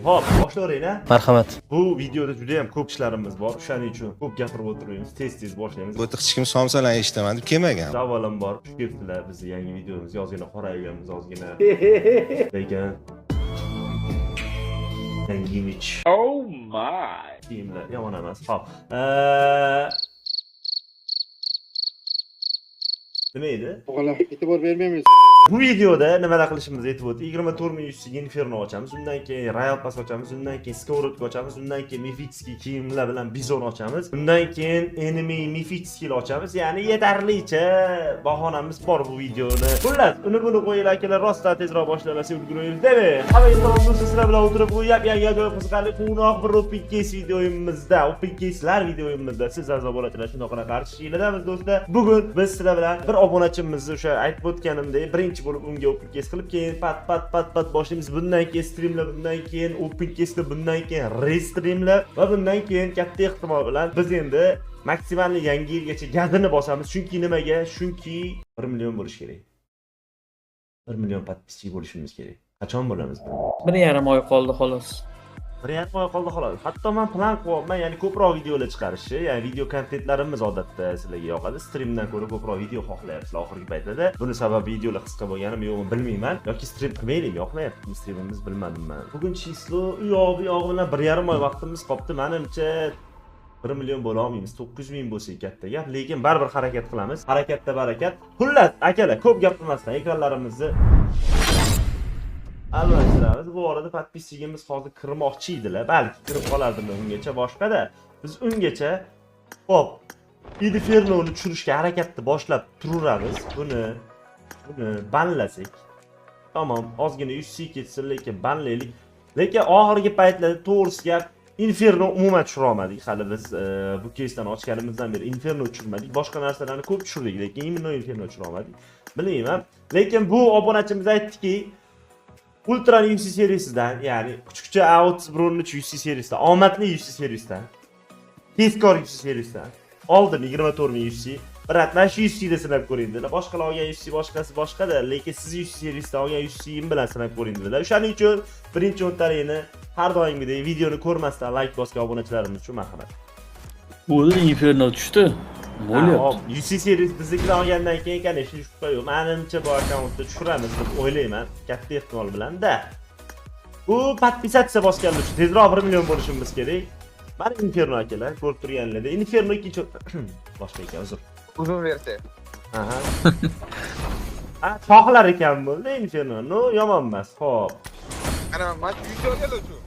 Hop, boshlayveraylik-a. Marhamat. Bu videoda juda ham ko'p ishlarimiz bor. O'shaning uchun ko'p gapirib o'tiramiz. Tez boshlaymiz. Bu hech kim somsalar eshitaman deb kelmagan. Avvalambor xush kelibsizlar bizni yangi videomizga. Ozgina qorayganmiz, ozgina. Lekin yangimich. Oh my. Kiyimlar yomon emas. Hop. Nima edi? Bola e'tibor bermaymiz. Bu videoda nimalar qilishimizni aytib o'tdik. 24 Inferno ochamiz, undan keyin Royal Pass ochamiz, undan keyin Skorotka ochamiz, undan keyin Mifitskiy kiyimlar bilan Bizon ochamiz, undan keyin Enemy Mifitskiy ochamiz. Ya'ni yetarlicha bahonamiz bor bu videoni. Xullas, uni buni qo'yinglar akalar, rostdan tezroq boshlasa ulguraymiz, demi? Havayiston sizlar bilan o'tirib bu yangi qiziqarli quvnoq bir Open Case videoyimizda, Open Case'lar videoyimizda siz a'zo bo'ladilar, shunaqalar qarshilikdamiz do'stlar. Bugun biz sizlar bilan bir obunachimizni o'sha aytib o'tganimdek, birinchi bo'lib unga Open Case qilib, keyin pat boshlaymiz. Bundan keyin streamlar, bundan keyin Open Case'lar, bundan keyin restreamlar va bundan keyin katta ehtimol bilan biz endi maksimalni yangi yilgacha gazini bosamiz. Chunki nimaga? Chunki 1 million bo'lish kerak. 1 million подписчик bo'lishimiz kerak. Qachon bo'lamiz? 1,5 oy qoldi xolos. 1,5 oy qoldi xolos. Hatto men plan qilyapman, ya'ni ko'proq videolar chiqarishni, ya'ni video kontentlarimiz odatda sizlarga yoqadi. Streamdan ko'ra ko'proq video xohlayapsizlar oxirgi paytlarda. Buni sababi videolar qisqa bo'lganimi yo'qmi bilmayman. Yoki stream qilmaylik, yoqmayapti streamimiz, bilmadim men. Bugun chislo u yoq bu yoq bilan 1,5 oy vaqtimiz qolibdi. Menimcha 1 million bo'la olmaymiz. 900 ming bo'lsa katta gap, lekin baribir harakat qilamiz. Harakatda barakat. Xullas, akalar, ko'p gapirmasdan ekranlarimizni almashtiramiz. Bu orada подписчигimiz hozir kirmoqchi edilar. Balki kirib qolardimi ungacha boshqada. Biz ungacha hop Infernoni tushirishga harakatni boshlab turamiz. Buni banlasak. Tamam, ozgina 100 C ketsin, lekin banlaylik. Lekin oxirgi paytlarda to'g'risi gap Inferno umuman tushira olmadik. Hali biz bu keysdan ochganimizdan beri Inferno tushirmadik. Boshqa narsalarni ko'p tushirdik, lekin imенно Inferno tushira olmadik. Bilmayman. Lekin bu obunachimiz aytdiki, Ultra UC serisidan, ya'ni kuchukcha Outsbron'ni UC serisidan, omadli UC serisidan, tezkor UC serisidan oldin 24000 UC, biratdan shu UC'da sinab ko'ring dedilar. Boshqalar olgan UC boshqasi boshqada, lekin siz UC serisidan olgan UC'im bilan sinab ko'ring dedilar. O'shaning uchun birinchi o'ntalikni har doimgidek videoni ko'rmasdan like bosgan obunachilarimiz uchun marhamat. Bo'ldi, Inferno tushdi. Bo'lyapti. UC serisi biznikidan olgandan keyin конечно shubha yo'q. Menimcha bu akkauntda tushiramiz deb o'ylayman, katta ehtimol bilan-da. Bu podpisatsiya bosganlar uchun tezroq 1 million bo'lishimiz kerak. Mana Inferno akalar, ko'rib turganlarda Inferno ikkinchi boshqa ekan, uzr. Uzun versiya. Aha. Choqlar ekan bo'ldi Inferno. No, yomon emas. Xo'p. Ana match videoga